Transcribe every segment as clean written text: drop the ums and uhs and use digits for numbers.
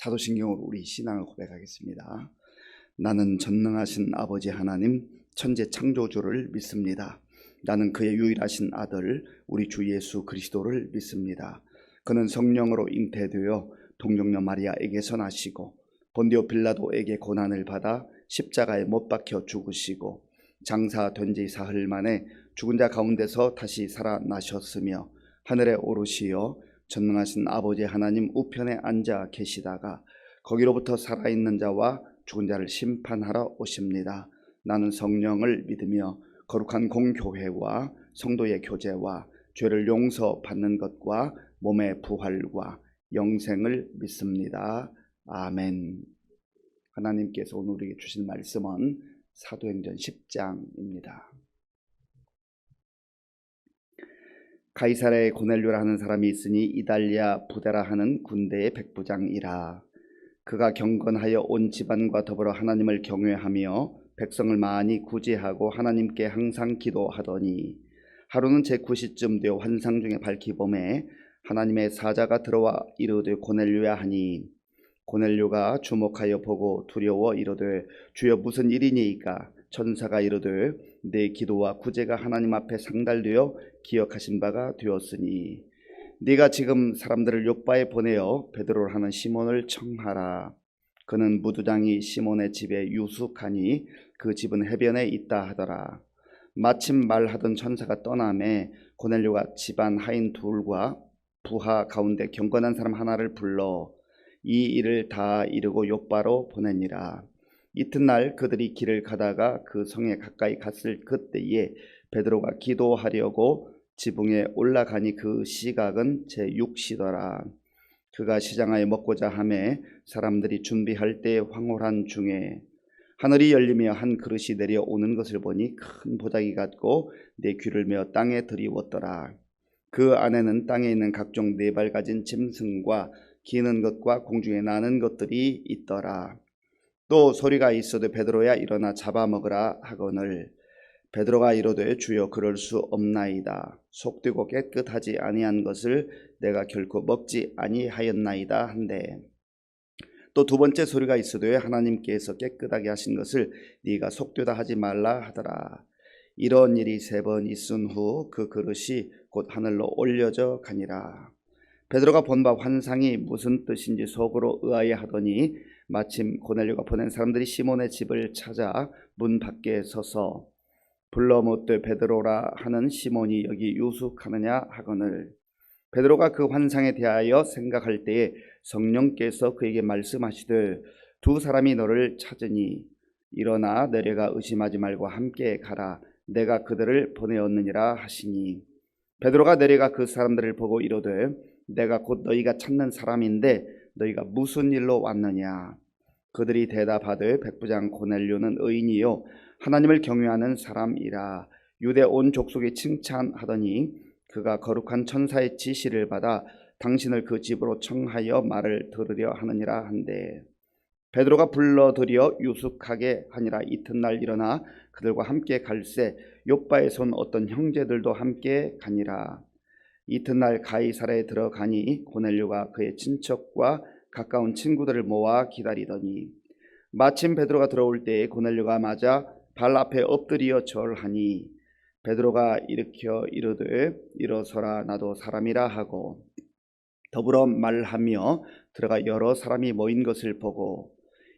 사도신경으로 우리 신앙을 고백하겠습니다. 나는 전능하신 아버지 하나님 천재 창조주를 믿습니다. 나는 그의 유일하신 아들 우리 주 예수 그리스도를 믿습니다. 그는 성령으로 잉태되어 동정녀 마리아에게서 나시고 본디오 빌라도에게 고난을 받아 십자가에 못 박혀 죽으시고 장사된 지 사흘 만에 죽은 자 가운데서 다시 살아나셨으며 하늘에 오르시어 전능하신 아버지 하나님 우편에 앉아 계시다가 거기로부터 살아있는 자와 죽은 자를 심판하러 오십니다. 나는 성령을 믿으며 거룩한 공교회와 성도의 교제와 죄를 용서받는 것과 몸의 부활과 영생을 믿습니다. 아멘. 하나님께서 오늘 우리에게 주신 말씀은 사도행전 10장입니다. 가이사랴에 고넬료라 하는 사람이 있으니 이달리아 부데라 하는 군대의 백부장이라. 그가 경건하여 온 집안과 더불어 하나님을 경외하며 백성을 많이 구제하고 하나님께 항상 기도하더니 하루는 제9시쯤 되어 환상 중에 밝히 보매 하나님의 사자가 들어와 이르되 고넬료야 하니 고넬료가 주목하여 보고 두려워 이르되 주여 무슨 일이니이까? 천사가 이르되 내 기도와 구제가 하나님 앞에 상달되어 기억하신 바가 되었으니 네가 지금 사람들을 욥바에 보내어 베드로라 하는 시몬을 청하라. 그는 무두장이 시몬의 집에 유숙하니 그 집은 해변에 있다 하더라. 마침 말하던 천사가 떠나매 고넬료가 집안 하인 둘과 부하 가운데 경건한 사람 하나를 불러 이 일을 다 이루고 욥바로 보내니라. 이튿날 그들이 길을 가다가 그 성에 가까이 갔을 그때에 베드로가 기도하려고 지붕에 올라가니 그 시각은 제6시더라. 그가 시장하에 먹고자 하매 사람들이 준비할 때 황홀한 중에 하늘이 열리며 한 그릇이 내려오는 것을 보니 큰 보자기 같고 내 귀를 메어 땅에 들이웠더라. 그 안에는 땅에 있는 각종 네 발 가진 짐승과 기는 것과 공중에 나는 것들이 있더라. 또 소리가 있어도 베드로야 일어나 잡아먹으라 하거늘 베드로가 이르되 주여 그럴 수 없나이다. 속되고 깨끗하지 아니한 것을 내가 결코 먹지 아니하였나이다 한데 또 두 번째 소리가 있어도 하나님께서 깨끗하게 하신 것을 네가 속되다 하지 말라 하더라. 이런 일이 3번 있은 후 그 그릇이 곧 하늘로 올려져 가니라. 베드로가 본 바 환상이 무슨 뜻인지 속으로 의아해하더니 마침 고넬료가 보낸 사람들이 시몬의 집을 찾아 문 밖에 서서 불러 묻되 베드로라 하는 시몬이 여기 유숙하느냐 하거늘 베드로가 그 환상에 대하여 생각할 때에 성령께서 그에게 말씀하시되 두 사람이 너를 찾으니 일어나 내려가 의심하지 말고 함께 가라. 내가 그들을 보내었느니라 하시니 베드로가 내려가 그 사람들을 보고 이르되 내가 곧 너희가 찾는 사람인데 너희가 무슨 일로 왔느냐? 그들이 대답하되 백부장 고넬료는 의인이요 하나님을 경외하는 사람이라. 유대 온 족속이 칭찬하더니 그가 거룩한 천사의 지시를 받아 당신을 그 집으로 청하여 말을 들으려 하느니라 한데 베드로가 불러들여 유숙하게 하니라. 이튿날 일어나 그들과 함께 갈새 욥바에서 온 어떤 형제들도 함께 가니라. 이튿날 가이사랴에 들어가니 고넬료가 그의 친척과 가까운 친구들을 모아 기다리더니 마침 베드로가 들어올 때에 고넬료가 맞아 발 앞에 엎드려 절하니 베드로가 일으켜 이르되 일어서라 나도 사람이라 하고 더불어 말하며 들어가 여러 사람이 모인 것을 보고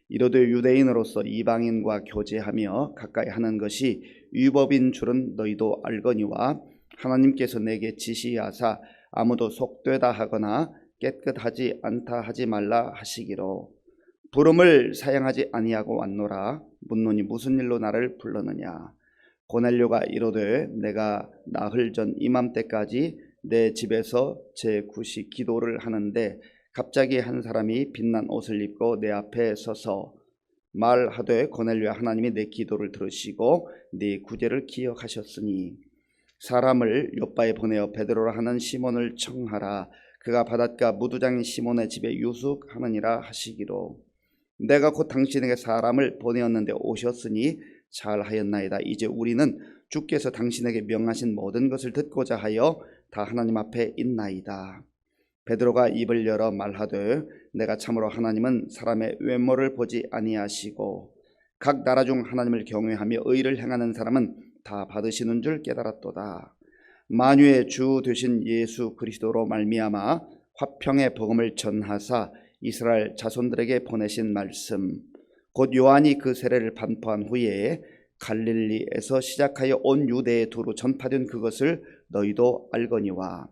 이르되 유대인으로서 이방인과 교제하며 가까이 하는 것이 율법인 줄은 너희도 알거니와 하나님께서 내게 지시하사 아무도 속되다 하거나 깨끗하지 않다 하지 말라 하시기로 부름을 사양하지 아니하고 왔노라. 묻노니 무슨 일로 나를 불렀느냐? 고넬료가 이르되 내가 나흘 전 이맘때까지 내 집에서 제9시 기도를 하는데 갑자기 한 사람이 빛난 옷을 입고 내 앞에 서서 말하되 고넬료야 하나님이 내 기도를 들으시고 네 구제를 기억하셨으니 사람을 욥바에 보내어 베드로라 하는 시몬을 청하라. 그가 바닷가 무두장인 시몬의 집에 유숙하느니라 하시기로 내가 곧 당신에게 사람을 보내었는데 오셨으니 잘하였나이다. 이제 우리는 주께서 당신에게 명하신 모든 것을 듣고자 하여 다 하나님 앞에 있나이다. 베드로가 입을 열어 말하되 내가 참으로 하나님은 사람의 외모를 보지 아니하시고 각 나라 중 하나님을 경외하며 의를 행하는 사람은 다 받으시는 줄 깨달았도다. 만유의 주 되신 예수 그리스도로 말미암아 화평의 복음을 전하사 이스라엘 자손들에게 보내신 말씀 곧 요한이 그 세례를 반포한 후에 갈릴리에서 시작하여 온 유대에 두루 전파된 그것을 너희도 알거니와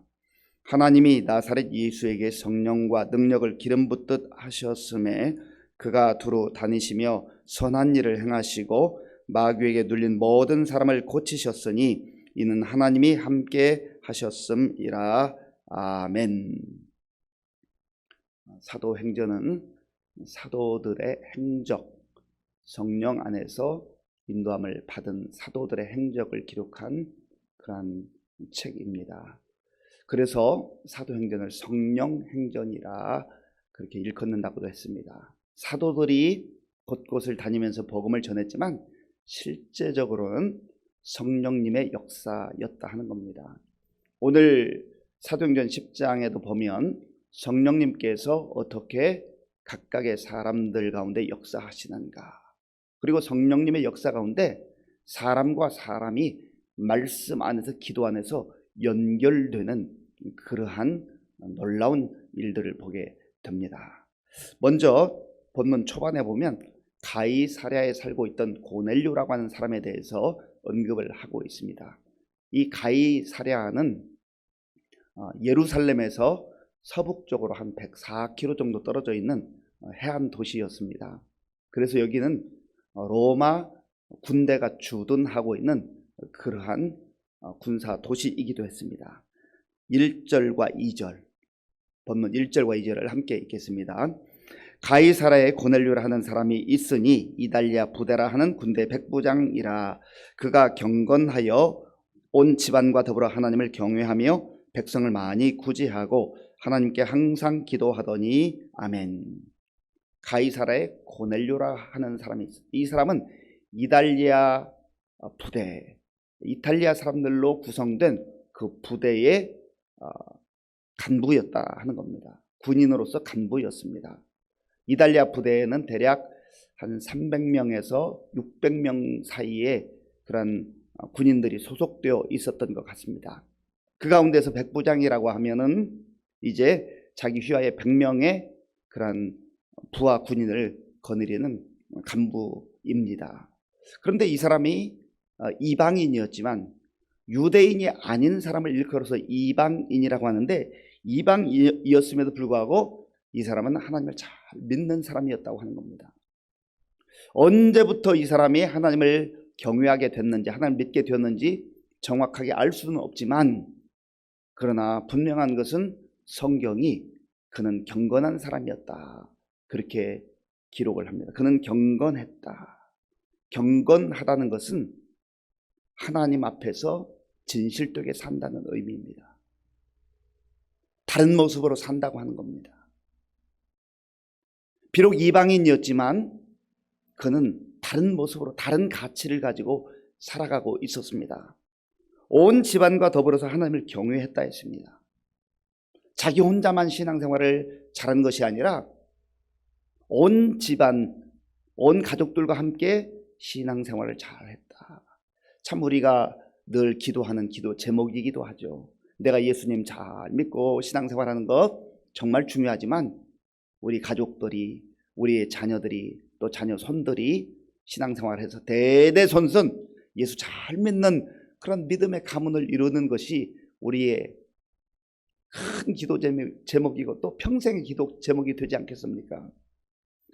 하나님이 나사렛 예수에게 성령과 능력을 기름 붓듯 하셨음에 그가 두루 다니시며 선한 일을 행하시고 마귀에게 눌린 모든 사람을 고치셨으니 이는 하나님이 함께 하셨음이라. 아멘. 사도행전은 사도들의 행적, 성령 안에서 인도함을 받은 사도들의 행적을 기록한 그러한 책입니다. 그래서 사도행전을 성령행전이라 그렇게 일컫는다고도 했습니다. 사도들이 곳곳을 다니면서 복음을 전했지만 실제적으로는 성령님의 역사였다 하는 겁니다. 오늘 사도행전 10장에도 보면 성령님께서 어떻게 각각의 사람들 가운데 역사하시는가, 그리고 성령님의 역사 가운데 사람과 사람이 말씀 안에서 기도 안에서 연결되는 그러한 놀라운 일들을 보게 됩니다. 먼저 본문 초반에 보면 가이사랴에 살고 있던 고넬료라고 하는 사람에 대해서 언급을 하고 있습니다. 이 가이사랴는 예루살렘에서 서북쪽으로 한 104km 정도 떨어져 있는 해안 도시였습니다. 그래서 여기는 로마 군대가 주둔하고 있는 그러한 군사 도시이기도 했습니다. 1절과 2절, 본문 1절과 2절을 함께 읽겠습니다. 가이사랴에 고넬료라 하는 사람이 있으니 이달리아 부데라 하는 군대 백부장이라. 그가 경건하여 온 집안과 더불어 하나님을 경외하며 백성을 많이 구제하고 하나님께 항상 기도하더니. 아멘. 가이사랴에 고넬료라 하는 사람이 있어요. 이 사람은 이달리아 부대, 이탈리아 사람들로 구성된 그 부대의 간부였다 하는 겁니다. 군인으로서 간부였습니다. 이달리아 부대에는 대략 한 300명에서 600명 사이에 그런 군인들이 소속되어 있었던 것 같습니다. 그 가운데서 백부장이라고 하면은 이제 자기 휘하에 100명의 그런 부하 군인을 거느리는 간부입니다. 그런데 이 사람이 이방인이었지만 유대인이 아닌 사람을 일컬어서 이방인이라고 하는데, 이방이었음에도 불구하고 이 사람은 하나님을 잘 믿는 사람이었다고 하는 겁니다. 언제부터 이 사람이 하나님을 경외하게 됐는지, 하나님을 믿게 되었는지 정확하게 알 수는 없지만, 그러나 분명한 것은 성경이 그는 경건한 사람이었다 그렇게 기록을 합니다. 그는 경건했다. 경건하다는 것은 하나님 앞에서 진실되게 산다는 의미입니다. 다른 모습으로 산다고 하는 겁니다. 비록 이방인이었지만 그는 다른 모습으로, 다른 가치를 가지고 살아가고 있었습니다. 온 집안과 더불어서 하나님을 경외했다 했습니다. 자기 혼자만 신앙생활을 잘한 것이 아니라 온 집안, 온 가족들과 함께 신앙생활을 잘했다. 참 우리가 늘 기도하는 기도 제목이기도 하죠. 내가 예수님 잘 믿고 신앙생활하는 것 정말 중요하지만 우리 가족들이, 우리의 자녀들이, 또 자녀 손들이 신앙생활해서 대대손손 예수 잘 믿는 그런 믿음의 가문을 이루는 것이 우리의 큰 기도 제목이고 또 평생의 기도 제목이 되지 않겠습니까?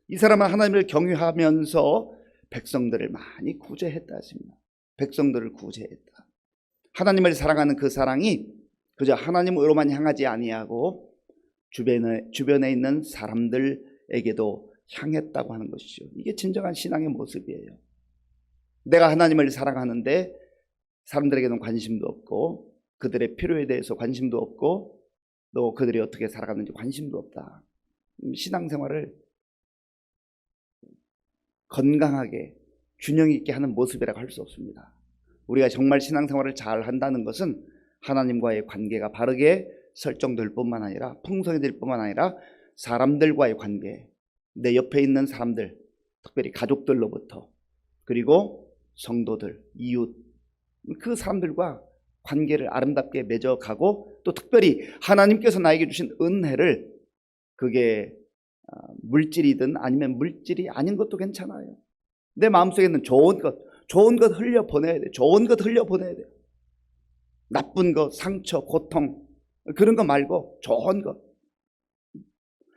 이 사람은 하나님을 경외하면서 백성들을 많이 구제했다 했습니다. 백성들을 구제했다. 하나님을 사랑하는 그 사랑이 그저 하나님으로만 향하지 아니하고 주변에 있는 사람들에게도 향했다고 하는 것이죠. 이게 진정한 신앙의 모습이에요. 내가 하나님을 사랑하는데 사람들에게는 관심도 없고, 그들의 필요에 대해서 관심도 없고, 또 그들이 어떻게 살아가는지 관심도 없다. 신앙생활을 건강하게 균형 있게 하는 모습이라고 할 수 없습니다. 우리가 정말 신앙생활을 잘 한다는 것은 하나님과의 관계가 바르게 설정될 뿐만 아니라 풍성해질 뿐만 아니라 사람들과의 관계, 내 옆에 있는 사람들, 특별히 가족들로부터, 그리고 성도들, 이웃, 그 사람들과 관계를 아름답게 맺어가고, 또 특별히 하나님께서 나에게 주신 은혜를, 그게 물질이든 아니면 물질이 아닌 것도 괜찮아요. 내 마음속에 있는 좋은 것 흘려보내야 돼. 좋은 것 흘려보내야 돼. 나쁜 것, 상처, 고통, 그런 거 말고 좋은 것,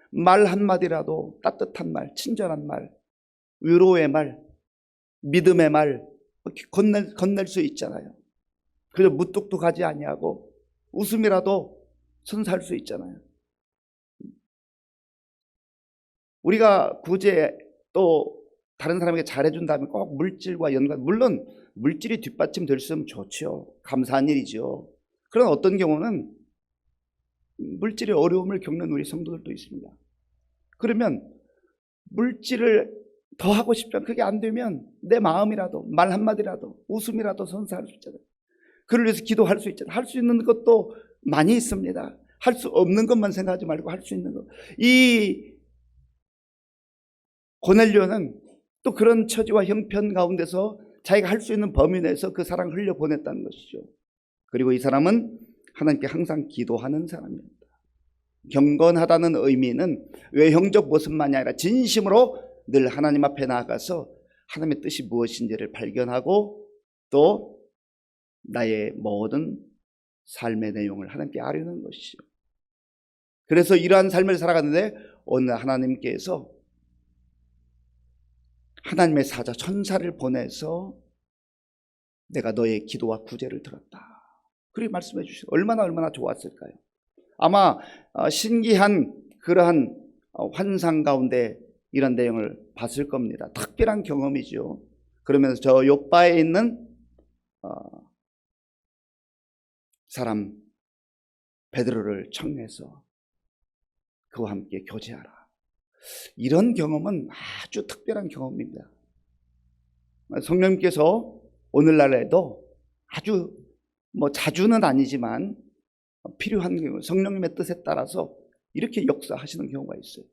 말 한마디라도 따뜻한 말, 친절한 말, 위로의 말, 믿음의 말 건넬 수 있잖아요. 그저 무뚝뚝하지 아니하고 웃음이라도 선사할 수 있잖아요. 우리가 굳이 또 다른 사람에게 잘해준다면 꼭 물질과 연관, 물론 물질이 뒷받침될 수 있으면 좋죠. 감사한 일이죠. 그러나 어떤 경우는 물질의 어려움을 겪는 우리 성도들도 있습니다. 그러면 물질을 더 하고 싶지만 그게 안 되면 내 마음이라도, 말 한마디라도, 웃음이라도 선사할 수 있잖아요. 그를 위해서 기도할 수 있잖아요. 할 수 있는 것도 많이 있습니다. 할 수 없는 것만 생각하지 말고 할 수 있는 것. 이 고넬료는 또 그런 처지와 형편 가운데서 자기가 할 수 있는 범위 내에서 그 사랑을 흘려보냈다는 것이죠. 그리고 이 사람은 하나님께 항상 기도하는 사람입니다. 경건하다는 의미는 외형적 모습만이 아니라 진심으로 늘 하나님 앞에 나아가서 하나님의 뜻이 무엇인지를 발견하고 또 나의 모든 삶의 내용을 하나님께 아뢰는 것이죠. 그래서 이러한 삶을 살아가는데 오늘 하나님께서 하나님의 사자 천사를 보내서 내가 너의 기도와 구제를 들었다. 그렇게 말씀해 주시고 얼마나 좋았을까요? 아마 신기한 그러한 환상 가운데 이런 내용을 봤을 겁니다. 특별한 경험이죠. 그러면서 저 요바에 있는 사람 베드로를 청해서 그와 함께 교제하라. 이런 경험은 아주 특별한 경험입니다. 성령님께서 오늘날에도 아주 자주는 아니지만 필요한 경우 성령님의 뜻에 따라서 이렇게 역사하시는 경우가 있어요.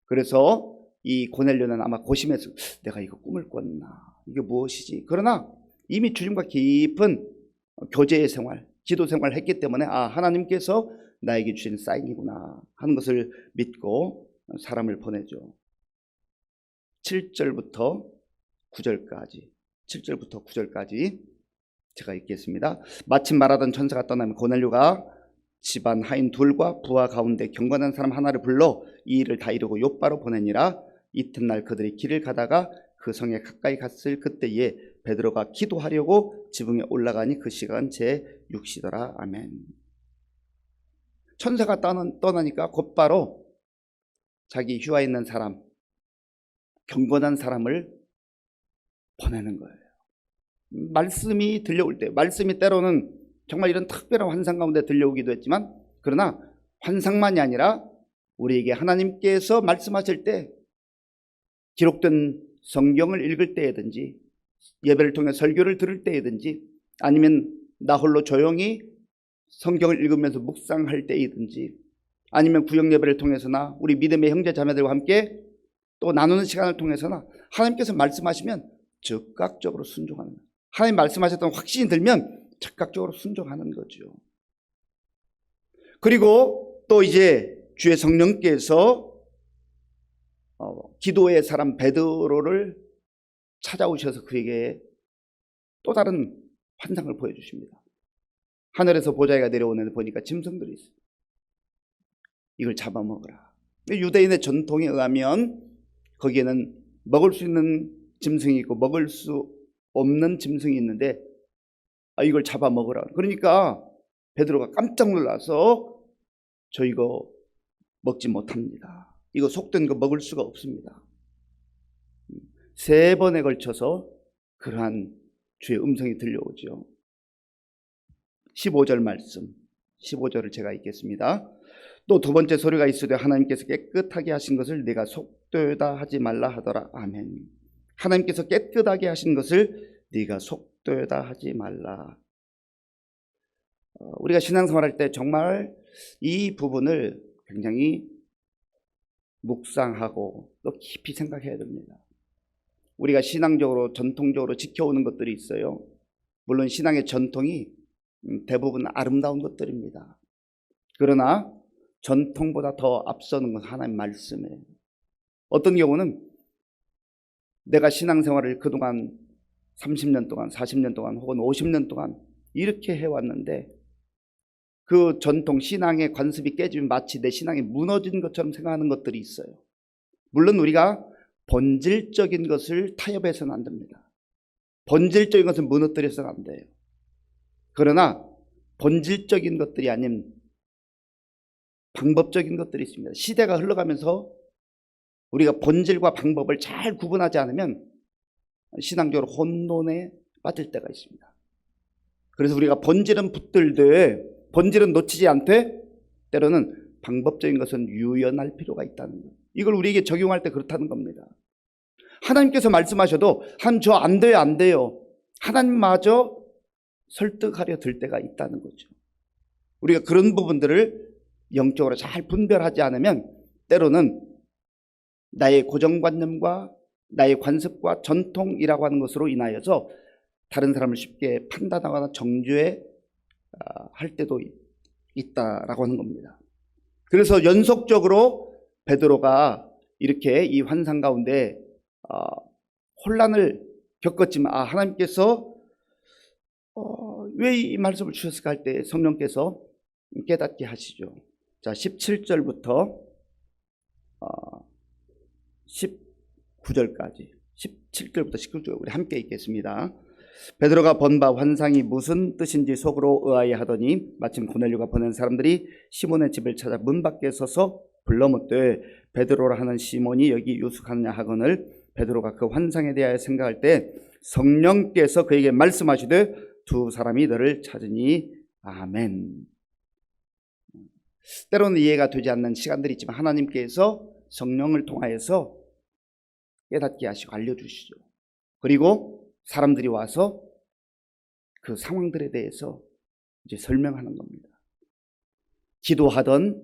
그래서 이 고넬료는 아마 고심해서 내가 이거 꿈을 꿨나? 이게 무엇이지? 그러나 이미 주님과 깊은 교제의 생활, 기도 생활을 했기 때문에 하나님께서 나에게 주신 사인이구나 하는 것을 믿고 사람을 보내죠. 7절부터 9절까지 제가 읽겠습니다. 마침 말하던 천사가 떠나면 고넬료가 집안 하인 둘과 부하 가운데 경건한 사람 하나를 불러 이 일을 다 이루고 요빠로 보내니라. 이튿날 그들이 길을 가다가 그 성에 가까이 갔을 그때에 베드로가 기도하려고 지붕에 올라가니 그 시간 제6시더라. 아멘. 천사가 떠나니까 곧바로 자기 휴하에 있는 사람, 경건한 사람을 보내는 거예요. 말씀이 들려올 때, 말씀이 때로는 정말 이런 특별한 환상 가운데 들려오기도 했지만, 그러나 환상만이 아니라 우리에게 하나님께서 말씀하실 때 기록된 성경을 읽을 때이든지 예배를 통해 설교를 들을 때이든지 아니면 나 홀로 조용히 성경을 읽으면서 묵상할 때이든지 아니면 구역 예배를 통해서나 우리 믿음의 형제 자매들과 함께 또 나누는 시간을 통해서나 하나님께서 말씀하시면 즉각적으로 순종하는 거예요. 하나님 말씀하셨던 확신이 들면 즉각적으로 순종하는 거죠. 그리고 또 이제 주의 성령께서 기도의 사람 베드로를 찾아오셔서 그에게 또 다른 환상을 보여주십니다. 하늘에서 보자기가 내려오는데 보니까 짐승들이 있어요. 이걸 잡아먹으라. 유대인의 전통에 의하면 거기에는 먹을 수 있는 짐승이 있고 먹을 수 없는 짐승이 있는데 이걸 잡아먹으라. 그러니까 베드로가 깜짝 놀라서 저 이거 먹지 못합니다. 이거 속된 거 먹을 수가 없습니다. 3번에 걸쳐서 그러한 주의 음성이 들려오죠. 15절 말씀, 15절을 제가 읽겠습니다. 또 두 번째 소리가 있으되 하나님께서 깨끗하게 하신 것을 네가 속되다 하지 말라 하더라. 아멘. 하나님께서 깨끗하게 하신 것을 네가 속되다 하지 말라. 우리가 신앙생활할 때 정말 이 부분을 굉장히 묵상하고 또 깊이 생각해야 됩니다. 우리가 신앙적으로 전통적으로 지켜오는 것들이 있어요. 물론 신앙의 전통이 대부분 아름다운 것들입니다. 그러나 전통보다 더 앞서는 건 하나님 말씀이에요. 어떤 경우는 내가 신앙생활을 그동안 30년 동안, 40년 동안 혹은 50년 동안 이렇게 해왔는데 그 전통 신앙의 관습이 깨지면 마치 내 신앙이 무너진 것처럼 생각하는 것들이 있어요. 물론 우리가 본질적인 것을 타협해서는 안 됩니다. 본질적인 것을 무너뜨려서는 안 돼요. 그러나 본질적인 것들이 아닌 방법적인 것들이 있습니다. 시대가 흘러가면서 우리가 본질과 방법을 잘 구분하지 않으면 신앙적으로 혼돈에 빠질 때가 있습니다. 그래서 우리가 본질은 붙들되 본질은 놓치지 않되 때로는 방법적인 것은 유연할 필요가 있다는 것. 이걸 우리에게 적용할 때 그렇다는 겁니다. 하나님께서 말씀하셔도 저 안 돼요, 안 돼요. 하나님마저 설득하려 들 때가 있다는 거죠. 우리가 그런 부분들을 영적으로 잘 분별하지 않으면 때로는 나의 고정관념과 나의 관습과 전통이라고 하는 것으로 인하여서 다른 사람을 쉽게 판단하거나 정죄 할 때도 있다라고 하는 겁니다. 그래서 연속적으로 베드로가 이렇게 이 환상 가운데 혼란을 겪었지만 하나님께서 왜 이 말씀을 주셨을까 할 때 성령께서 깨닫게 하시죠. 자, 17절부터 19절까지 17절부터 19절 우리 함께 읽겠습니다. 베드로가 본 바 환상이 무슨 뜻인지 속으로 의아해 하더니 마침 고넬료가 보낸 사람들이 시몬의 집을 찾아 문 밖에 서서 불러 묻되 베드로라 하는 시몬이 여기 유숙하느냐 하거늘 베드로가 그 환상에 대하여 생각할 때 성령께서 그에게 말씀하시되 두 사람이 너를 찾으니 아멘. 때로는 이해가 되지 않는 시간들이 있지만 하나님께서 성령을 통하여서 깨닫게 하시고 알려주시죠. 그리고 사람들이 와서 그 상황들에 대해서 이제 설명하는 겁니다. 기도하던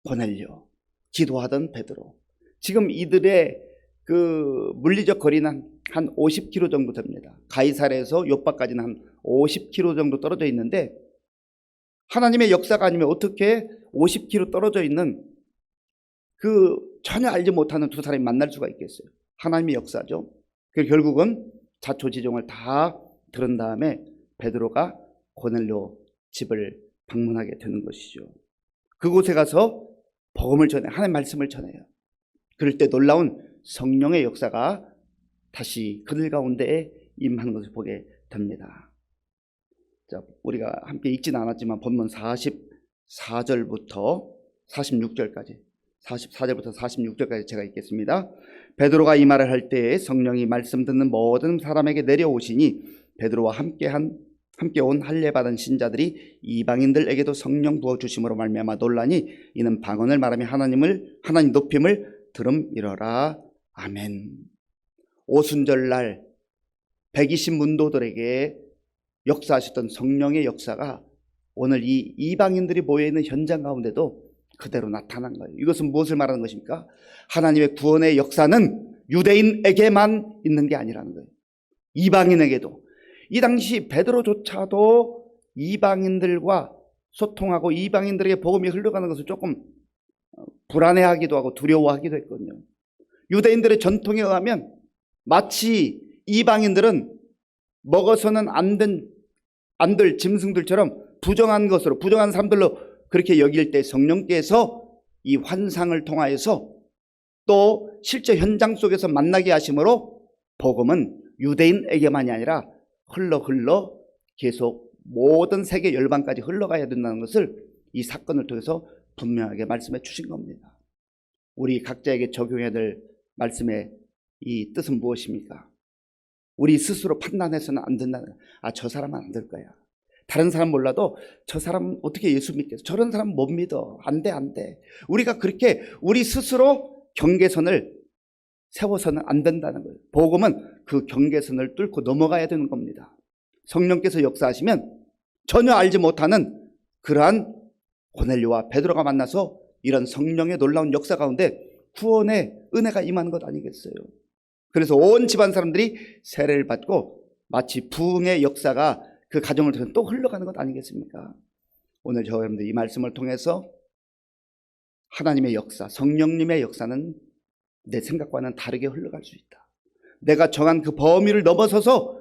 고넬료, 기도하던 베드로. 지금 이들의 그 물리적 거리는 한 50km 정도 됩니다. 가이사랴에서 요빠까지는 한 50km 정도 떨어져 있는데 하나님의 역사가 아니면 어떻게 50km 떨어져 있는 그 전혀 알지 못하는 두 사람이 만날 수가 있겠어요. 하나님의 역사죠. 그 결국은 자초지종을 다 들은 다음에 베드로가 고넬료 집을 방문하게 되는 것이죠. 그곳에 가서 복음을 전해 하나님의 말씀을 전해요. 그럴 때 놀라운 성령의 역사가 다시 그들 가운데에 임하는 것을 보게 됩니다. 자, 우리가 함께 읽지는 않았지만 본문 44절부터 46절까지 44절부터 46절까지 제가 읽겠습니다. 베드로가 이 말을 할 때에 성령이 말씀 듣는 모든 사람에게 내려오시니 베드로와 함께 온 할례 받은 신자들이 이방인들에게도 성령 부어 주심으로 말미암아 놀라니 이는 방언을 말하며 하나님 높임을 들음이러라. 아멘. 오순절날 120문도들에게 역사하셨던 성령의 역사가 오늘 이 이방인들이 모여있는 현장 가운데도 그대로 나타난 거예요. 이것은 무엇을 말하는 것입니까? 하나님의 구원의 역사는 유대인에게만 있는 게 아니라는 거예요. 이방인에게도. 이 당시 베드로조차도 이방인들과 소통하고 이방인들에게 복음이 흘러가는 것을 조금 불안해하기도 하고 두려워하기도 했거든요. 유대인들의 전통에 의하면 마치 이방인들은 먹어서는 안 될 짐승들처럼 부정한 것으로, 부정한 사람들로 그렇게 여길 때 성령께서 이 환상을 통하여서 또 실제 현장 속에서 만나게 하심으로 복음은 유대인에게만이 아니라 흘러 계속 모든 세계 열방까지 흘러가야 된다는 것을 이 사건을 통해서 분명하게 말씀해 주신 겁니다. 우리 각자에게 적용해야 될 말씀의 이 뜻은 무엇입니까? 우리 스스로 판단해서는 안 된다는 거야. 저 사람은 안 될 거야. 다른 사람 몰라도 저 사람 어떻게 예수 믿겠어? 저런 사람 못 믿어. 안 돼. 우리가 그렇게 우리 스스로 경계선을 세워서는 안 된다는 거예요. 복음은 그 경계선을 뚫고 넘어가야 되는 겁니다. 성령께서 역사하시면 전혀 알지 못하는 그러한 고넬료와 베드로가 만나서 이런 성령의 놀라운 역사 가운데 구원의 은혜가 임하는 것 아니겠어요? 그래서 온 집안 사람들이 세례를 받고 마치 부흥의 역사가 그 가정을 통해 또 흘러가는 것 아니겠습니까? 오늘 저 여러분들 이 말씀을 통해서 하나님의 역사, 성령님의 역사는 내 생각과는 다르게 흘러갈 수 있다. 내가 정한 그 범위를 넘어서서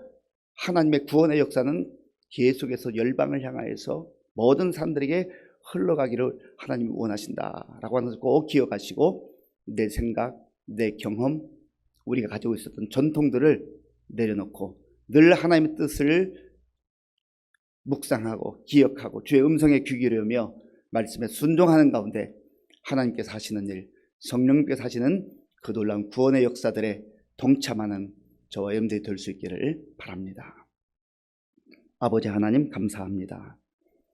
하나님의 구원의 역사는 계속해서 열방을 향하여서 모든 사람들에게 흘러가기를 하나님이 원하신다라고 하는 것을 꼭 기억하시고 내 생각, 내 경험, 우리가 가지고 있었던 전통들을 내려놓고 늘 하나님의 뜻을 묵상하고 기억하고 주의 음성에 귀 기울이며 말씀에 순종하는 가운데 하나님께서 하시는 일, 성령님께서 하시는 그 놀라운 구원의 역사들에 동참하는 저와 여러분들이 될 수 있기를 바랍니다. 아버지 하나님 감사합니다.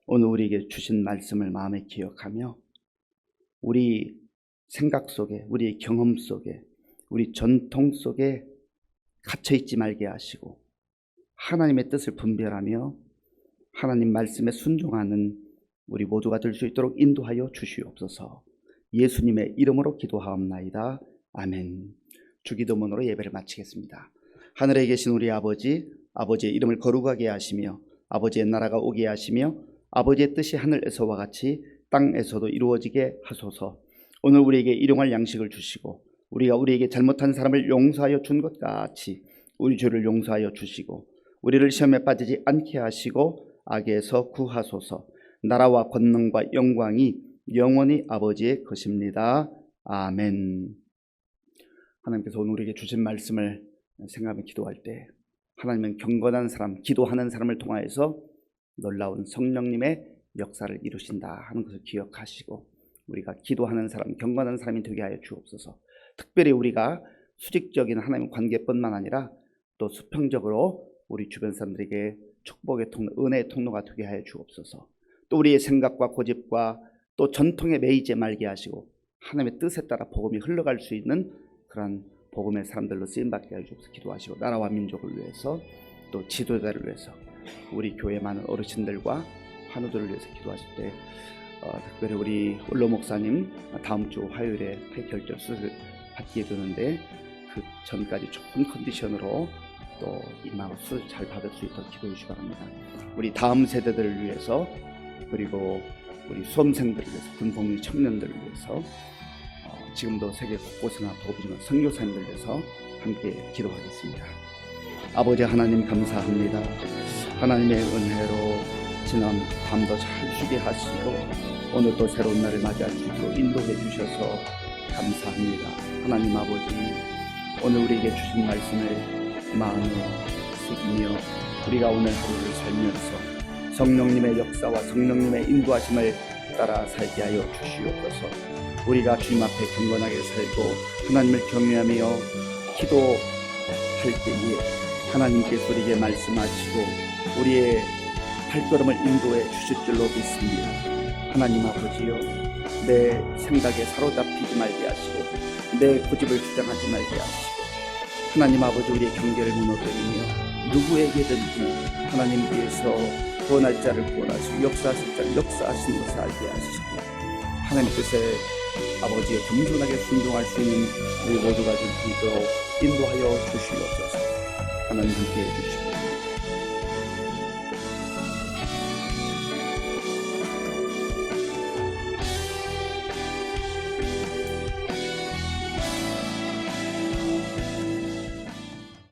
오늘 우리에게 주신 말씀을 마음에 기억하며 우리 생각 속에, 우리 경험 속에, 우리 전통 속에 갇혀있지 말게 하시고 하나님의 뜻을 분별하며 하나님 말씀에 순종하는 우리 모두가 될 수 있도록 인도하여 주시옵소서. 예수님의 이름으로 기도하옵나이다. 아멘. 주기도문으로 예배를 마치겠습니다. 하늘에 계신 우리 아버지, 아버지의 이름을 거룩하게 하시며 아버지의 나라가 오게 하시며 아버지의 뜻이 하늘에서와 같이 땅에서도 이루어지게 하소서. 오늘 우리에게 일용할 양식을 주시고 우리가 우리에게 잘못한 사람을 용서하여 준 것 같이 우리 죄를 용서하여 주시고 우리를 시험에 빠지지 않게 하시고 악에서 구하소서. 나라와 권능과 영광이 영원히 아버지의 것입니다. 아멘. 하나님께서 오늘 우리에게 주신 말씀을 생각하며 기도할 때 하나님은 경건한 사람, 기도하는 사람을 통하여서 놀라운 성령님의 역사를 이루신다 하는 것을 기억하시고 우리가 기도하는 사람, 경건한 사람이 되게 하여 주옵소서. 특별히 우리가 수직적인 하나님 관계뿐만 아니라 또 수평적으로 우리 주변 사람들에게 축복의 통로, 은혜의 통로가 되게 하여 주옵소서. 또 우리의 생각과 고집과 또 전통에 매이지 말게 하시고 하나님의 뜻에 따라 복음이 흘러갈 수 있는 그런 복음의 사람들로 쓰임받게 하여 주옵소서. 기도하시고 나라와 민족을 위해서 또 지도자를 위해서 우리 교회 많은 어르신들과 환우들을 위해서 기도하실 때 특별히 우리 올로 목사님 다음 주 화요일에 폐결절 수술 받게 되는데 그 전까지 좋은 컨디션으로 또 임하고 수술 잘 받을 수 있도록 기도해 주시기 바랍니다. 우리 다음 세대들을 위해서 그리고 우리 수험생들을 위해서 군복무 청년들을 위해서 지금도 세계 곳곳에나 도우시는 선교사님들 위해서 함께 기도하겠습니다. 아버지 하나님 감사합니다. 하나님의 은혜로 지난 밤도 잘 쉬게 하시고 오늘 또 새로운 날을 맞이할 수 있도록 인도해 주셔서 감사합니다. 하나님 아버지 오늘 우리에게 주신 말씀을 마음에 새기며 우리가 오늘 하루를 살면서 성령님의 역사와 성령님의 인도하심을 따라 살게 하여 주시옵소서. 우리가 주님 앞에 경건하게 살고 하나님을 경외하며 기도할 때에 하나님께서 우리에게 말씀하시고 우리의 발걸음을 인도해 주실 줄로 믿습니다. 하나님 아버지여 내 생각에 사로잡히지 말게 하시고 내 고집을 주장하지 말게 하시고 하나님 아버지 우리의 경계를 무너뜨리며 누구에게든지 하나님께서 구원할 자를 구원하시고 역사하실 자를 역사하시는 것을 알게 하시고 하나님 뜻에 아버지의 겸손하게 순종할 수 있는 우리 모두가 될 수 있도록 인도하여 주시옵소서. 하나님 함께해 주시옵소서.